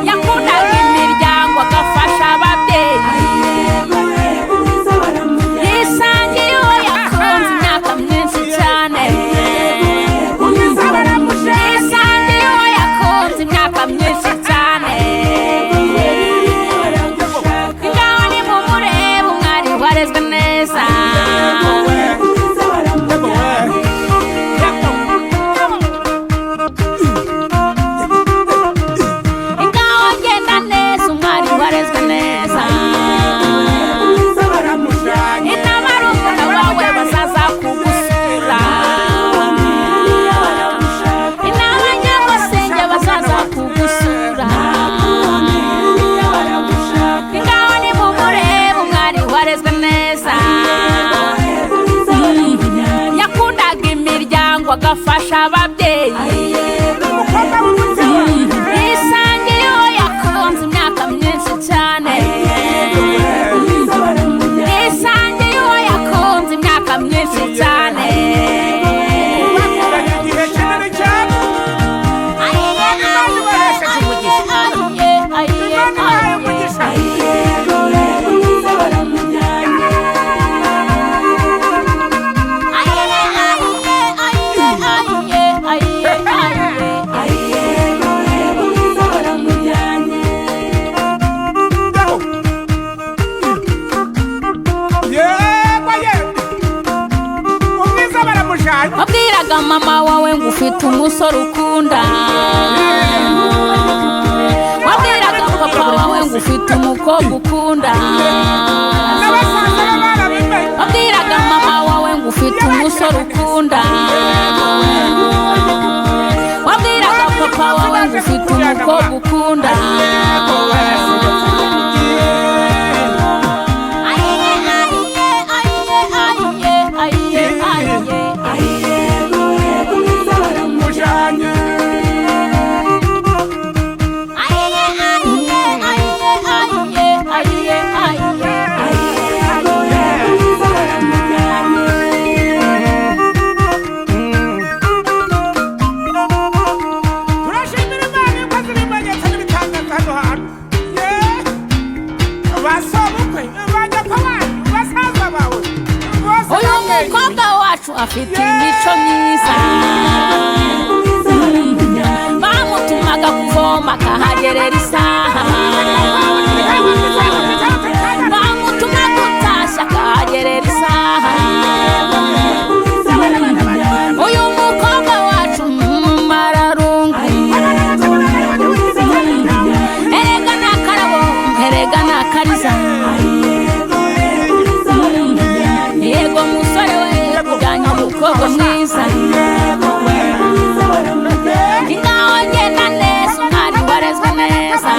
yakundaga imiryango agafasha ababyeyi yisangiye uwo yakunze imyaka myinshi cyane yisangiye uwo yakunze imyaka myinshi cyane ngaho nimumurebe umwari warezwe neza agafasha ababyeyi yisangiye uwo yakunze imyaka myinshi cyane yisangiye uwo yakunze imyaka myinshi cyane wabwiraga mama wawe ngo ufite umusore ukunda wabwiraga papa wawe ngo ufite umukobwa ukunda wabwiraga mama wawe ngo ufite umusore ukunda wabwiraga papa wawe ngo ufite umukobwa ukunda afite imico myiza bamutumaga kuvoma akahagerera isaha bamutumaga gutashya akahagerera isaha uyu mukobwa wacu mararungu erega nakarabo erega nakariza yego musore we kujyanye umukobwa mwiza ingaho ngenda neza umwari warezwe neza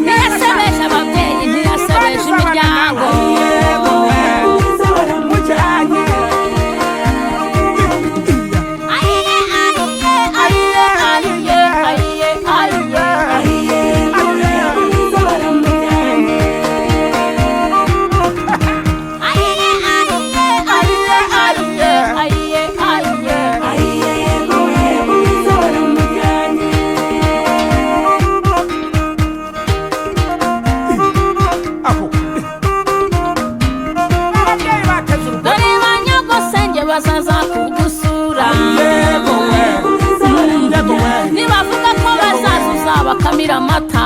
ntiyasebeje ababyeyi ntiyasebeje imiryango bazaza kugusura nibavuga ko bazaza uzabakamira amata